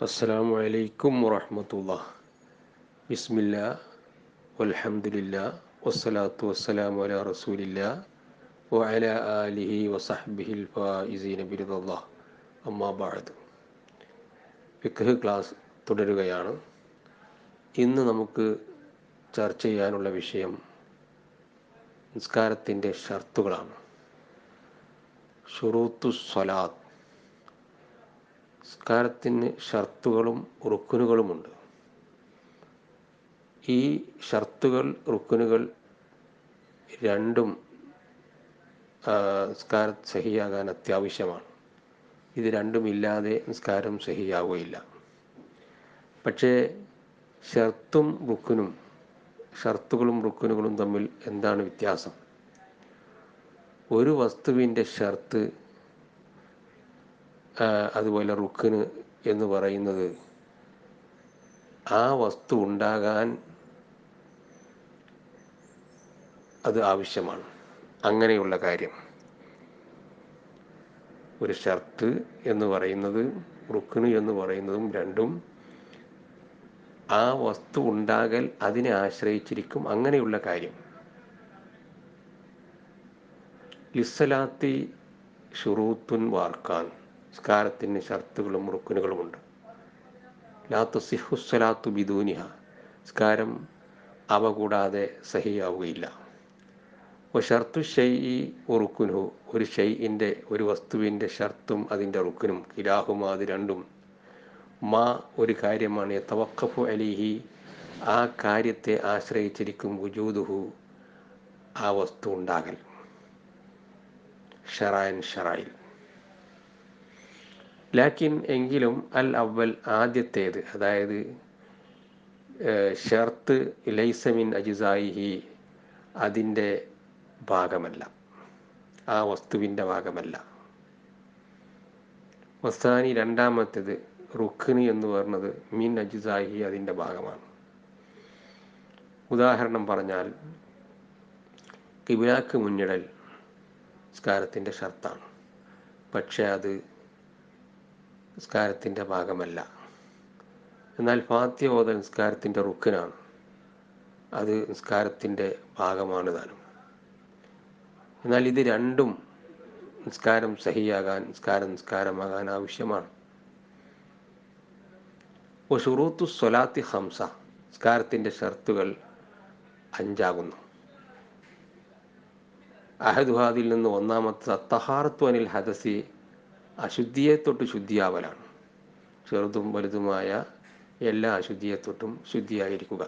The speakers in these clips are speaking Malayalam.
അസ്സലാമു അലൈക്കും വറഹ്മത്തുള്ളാഹി. ബിസ്മില്ലാ വൽഹംദുലില്ലാ വസ്സലാത്തു വസ്സലാമു അലാ റസൂലില്ലാ വഅലാ ആലിഹി വസഹ്ബിഹിൽ ഫായിസീന ബിറിദല്ലാഹ്. അമ്മാ ബഅദ്. ഫിഖ്ഹ് ക്ലാസ് തുടരുകയാണ്. ഇന്ന് നമുക്ക് ചർച്ച ചെയ്യാനുള്ള വിഷയം നിസ്കാരത്തിൻ്റെ ഷർത്തുകളാണ്. ഷുറൂത്തുസ് സ്വലാത്ത്. നിസ്കാരത്തിന് ഷർത്തുകളും റുക്നുകളുമുണ്ട്. ഈ ഷർത്തുകൾ റുക്നുകൾ രണ്ടും നിസ്കാരം സഹിയാകാൻ അത്യാവശ്യമാണ്. ഇത് രണ്ടുമില്ലാതെ നിസ്കാരം സഹിയാവുകയില്ല. പക്ഷേ ഷർത്തുകളും റുക്നുകളും തമ്മിൽ എന്താണ് വ്യത്യാസം? ഒരു വസ്തുവിൻ്റെ ഷർത്ത് അതുപോലെ റുക്ന് എന്ന് പറയുന്നത് ആ വസ്തു ഉണ്ടാകാൻ അത് ആവശ്യമാണ്. അങ്ങനെയുള്ള കാര്യം. ഒരു ഷർത്ത് എന്ന് പറയുന്നത് റുക്ന് എന്ന് പറയുന്നതും രണ്ടും ആ വസ്തു ഉണ്ടാകൽ അതിനെ ആശ്രയിച്ചിരിക്കും. അങ്ങനെയുള്ള കാര്യം. ലിസ്സലാത്തി ഷുറൂത്തുൻ വാർക്കാൻ. നിസ്കാരത്തിന് ഷർത്തുകളും റുക്നുകളുമുണ്ട്. ലാ തസിഹു സ്വലാത്തു ബിദൂനിഹ. നിസ്കാരം അവ കൂടാതെ സഹിയാവുകയില്ല. ഷർത്തു ഷൈഇ റുക്നുഹു. ഒരു ഷൈഇൻ്റെ ഒരു വസ്തുവിൻ്റെ ഷർത്തും അതിൻ്റെ റുക്നും കിലാഹുമാ അത് രണ്ടും ഒരു കാര്യമാണ്. യതവഖഫു അലൈഹി. ആ കാര്യത്തെ ആശ്രയിച്ചിരിക്കും. വുജൂദുഹു. ആ വസ്തു ഉണ്ടാകൽ. ഷറായിൽ. ലാക്കിൻ എങ്കിലും അൽ അവൽ ആദ്യത്തേത്, അതായത് ഷർത്ത് ലൈസ മിൻ അജ്സായിഹി, അതിൻ്റെ ഭാഗമല്ല, ആ വസ്തുവിൻ്റെ ഭാഗമല്ല. വസ്താനി രണ്ടാമത്തേത് റുക്ന് എന്ന് പറയുന്നത് മിൻ അജ്സായിഹി, അതിൻ്റെ ഭാഗമാണ്. ഉദാഹരണം പറഞ്ഞാൽ ഖിബ്ലക്ക് മുന്നിടൽ നിസ്കാരത്തിൻ്റെ ഷർത്താണ്. പക്ഷേ അത് നിസ്കാരത്തിൻ്റെ ഭാഗമല്ല. എന്നാൽ ഫാത്തിഹ ഓതൽ നിസ്കാരത്തിൻ്റെ റുക്നാണ്. അത് നിസ്കാരത്തിൻ്റെ ഭാഗമാണ് താനും. എന്നാൽ ഇത് രണ്ടും നിസ്കാരം സഹിയാകാൻ, നിസ്കാരമാകാൻ ആവശ്യമാണ്. ഷുറൂത്തു സ്വലാത്തി ഖംസ. നിസ്കാരത്തിൻ്റെ ഷർത്തുകൾ 5 ആകുന്നു. അഹദുഹാദിൽ നിന്ന് ഒന്നാമത്തെ അത്തഹാറത്തു അനിൽ ഹദസി, അശുദ്ധിയെ തൊട്ട് ശുദ്ധിയാവലാണ്. ചെറുതും വലുതുമായ എല്ലാ അശുദ്ധിയെ തൊട്ടും ശുദ്ധിയായിരിക്കുക.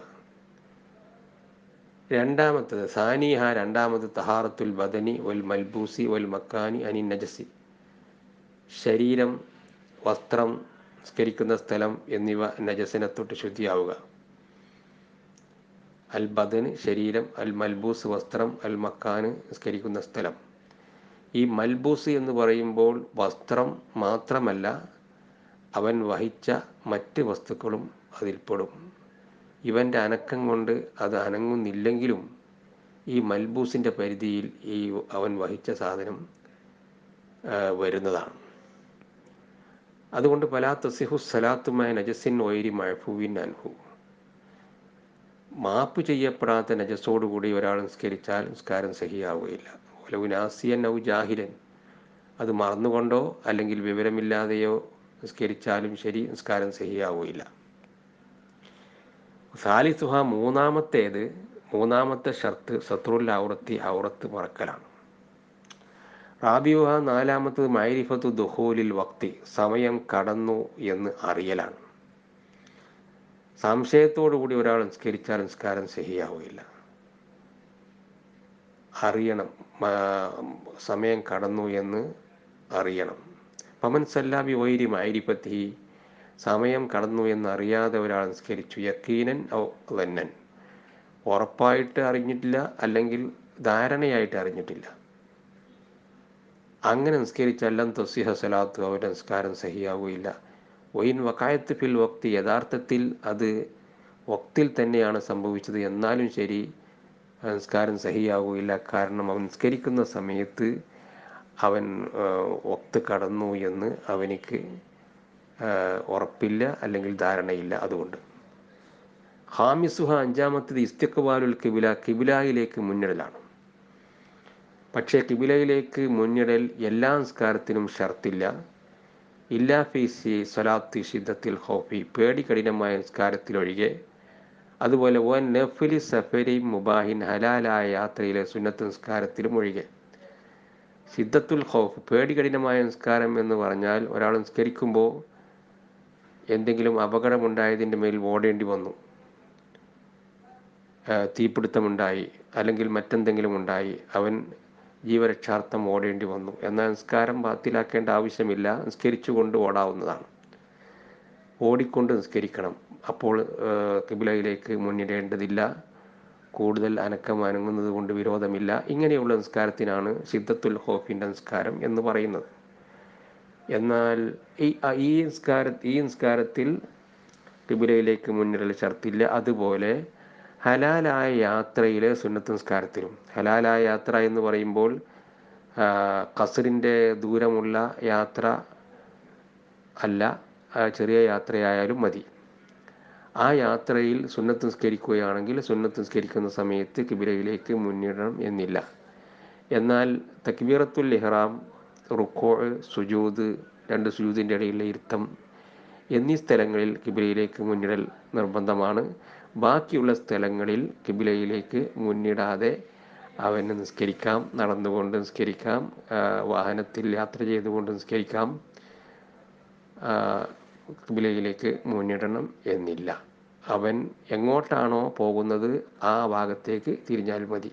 രണ്ടാമത്തത് സാനിഹ, രണ്ടാമത് തഹാറത്തുൽ ബദനി വൽ മൽബൂസി വൽ മക്കാനി അനി നജസി. ശരീരം, വസ്ത്രം, നിസ്കരിക്കുന്ന സ്ഥലം എന്നിവ നജസിനെ തൊട്ട് ശുദ്ധിയാവുക. അൽ ബദന് ശരീരം, അൽ മൽബൂസ് വസ്ത്രം, അൽ മക്കാന് നിസ്കരിക്കുന്ന സ്ഥലം. ഈ മൽബൂസ് എന്ന് പറയുമ്പോൾ വസ്ത്രം മാത്രമല്ല, അവൻ വഹിച്ച മറ്റ് വസ്തുക്കളും അതിൽപ്പെടും. ഇവൻ്റെ അനക്കം കൊണ്ട് അത് അനങ്ങുന്നില്ലെങ്കിലും ഈ മൽബൂസിൻ്റെ പരിധിയിൽ ഈ അവൻ വഹിച്ച സാധനം വരുന്നതാണ്. അതുകൊണ്ട് ഫലാ തസിഹു സ്വലാത്തുമായ നജസിൻ വൈരി മഅഫൂവിൻ അൻഹു. മാപ്പ് ചെയ്യപ്പെടാത്ത നജസോടുകൂടി ഒരാൾ നിസ്കരിച്ചാൽ നിസ്കാരം സഹിയാവുകയില്ല. വലൗ നാസിയൻ ഔ ജാഹിലൻ. അത് മറന്നുകൊണ്ടോ അല്ലെങ്കിൽ വിവരമില്ലാതെയോ നിസ്കരിച്ചാലും ശരി, നിസ്കാരം സഹിയാവുകയില്ല. സാലിസുഹ, മൂന്നാമത്തെ ഷർത്ത് സത്രുൽ ഔറത്തി, ഔറത്ത് മറക്കലാണ്. റാബിയുഹ, നാലാമത്തത് മഅരിഫത്തു ദുഖൂലിൽ വക്തി, സമയം കടന്നു എന്ന് അറിയലാണ്. സംശയത്തോടുകൂടി ഒരാൾ നിസ്കരിച്ചാൽ നിസ്കാരം സഹിയാവുകയില്ല. അറിയണം, സമയം കടന്നു എന്ന് അറിയണം. ഫമൻ സല്ലാ ബി വൈരി മഅരിഫത്തിഹി, സമയം കടന്നു എന്നറിയാതെ ഒരാൾ നിസ്കരിച്ചു, യഖീനൻ ഔ ദന്നൻ, ഉറപ്പായിട്ട് അറിഞ്ഞിട്ടില്ല അല്ലെങ്കിൽ ധാരണയായിട്ട് അറിഞ്ഞിട്ടില്ല, അങ്ങനെ നിസ്കരിച്ചല്ലം തസിഹ സ്വലാത്തു, അവരുടെ നിസ്കാരം സഹിയാവുകയില്ല. വൈൻ വഖഅത്ത് ഫിൽ വക്തി, യഥാർത്ഥത്തിൽ അത് വക്തിൽ തന്നെയാണ് സംഭവിച്ചത്, എന്നാലും ശരി നിസ്കാരം സഹിയാവുകയില്ല. കാരണം അവൻ നിസ്കരിക്കുന്ന സമയത്ത് അവൻ വക്ത് കടന്നു എന്ന് അവനിക്ക് ഉറപ്പില്ല, അല്ലെങ്കിൽ ധാരണയില്ല. അതുകൊണ്ട് ഹാമിസുഹ, അഞ്ചാമത്തത് ഇസ്തിഖ്ബാലുൽ കിബില, കിബിലയിലേക്ക് മുന്നിടലാണ്. പക്ഷേ കിബിലയിലേക്ക് മുന്നിടൽ എല്ലാ നിസ്കാരത്തിനും ഷർത്തില്ല. ഇല്ലാ ഫീസി സ്വലാത്തി ഷിദ്ദത്തിൽ ഖൗഫി, പേടി കഠിനമായ നിസ്കാരത്തിലൊഴികെ. അതുപോലെ വൻ നഫ്ലി സഫരി മുബാഹിൻ, ഹലാലായ യാത്രയിലെ സുന്നത്ത് നിസ്കാരത്തിലും ഒഴികെ. ഷിദ്ദത്തുൽ ഖൗഫ്, പേടി കഠിനമായ നിസ്കാരം എന്ന് പറഞ്ഞാൽ ഒരാൾ നിസ്കരിക്കുമ്പോൾ എന്തെങ്കിലും അപകടമുണ്ടായതിൻ്റെ മേൽ ഓടേണ്ടി വന്നു, തീപിടുത്തമുണ്ടായി, അല്ലെങ്കിൽ മറ്റെന്തെങ്കിലും ഉണ്ടായി, അവൻ ജീവരക്ഷാർത്ഥം ഓടേണ്ടി വന്നു. എന്നാൽ നിസ്കാരം ബാത്തിലാക്കേണ്ട ആവശ്യമില്ല, നിസ്കരിച്ചുകൊണ്ട് ഓടാവുന്നതാണ്. ഓടിക്കൊണ്ട് നിസ്കരിക്കണം. അപ്പോൾ കിബിലയിലേക്ക് മുന്നിടേണ്ടതില്ല. കൂടുതൽ അനക്കം അനങ്ങുന്നത് കൊണ്ട് വിരോധമില്ല. ഇങ്ങനെയുള്ള നിസ്കാരത്തിനാണ് ഷിദ്ദത്തുൽ ഖൗഫിൻ്റെ നിസ്കാരം എന്ന് പറയുന്നത്. എന്നാൽ ഈ നിസ്കാരത്തിൽ കിബിലയിലേക്ക് മുന്നിടൽ ഷർത്തില്ല. അതുപോലെ ഹലാലായ യാത്രയിലെ സുന്നത്ത് നിസ്കാരത്തിലും. ഹലാലായ യാത്ര എന്ന് പറയുമ്പോൾ ഖസ്റിൻ്റെ ദൂരമുള്ള യാത്ര അല്ല, ചെറിയ യാത്രയായാലും മതി. ആ യാത്രയിൽ സുന്നത്ത് നിസ്കരിക്കുകയാണെങ്കിൽ സുന്നത്ത് നിസ്കരിക്കുന്ന സമയത്ത് കിബിലയിലേക്ക് മുന്നിടണം എന്നില്ല. എന്നാൽ തക്ബീറത്തുൽ ഇഹ്റാം, റുക്കൂ, സുജൂദ്, രണ്ട് സുജൂദിൻ്റെ ഇടയിലെ ഇരുത്തം എന്നീ സ്ഥലങ്ങളിൽ കിബിലയിലേക്ക് മുന്നിടൽ നിർബന്ധമാണ്. ബാക്കിയുള്ള സ്ഥലങ്ങളിൽ കിബിലയിലേക്ക് മുന്നിടാതെ അവന് നിസ്കരിക്കാം. നടന്നുകൊണ്ട് നിസ്കരിക്കാം, വാഹനത്തിൽ യാത്ര ചെയ്തുകൊണ്ട് നിസ്കരിക്കാം. കിബിലയിലേക്ക് മുന്നിടണം എന്നില്ല. അവൻ എങ്ങോട്ടാണോ പോകുന്നത് ആ ഭാഗത്തേക്ക് തിരിഞ്ഞാൽ മതി.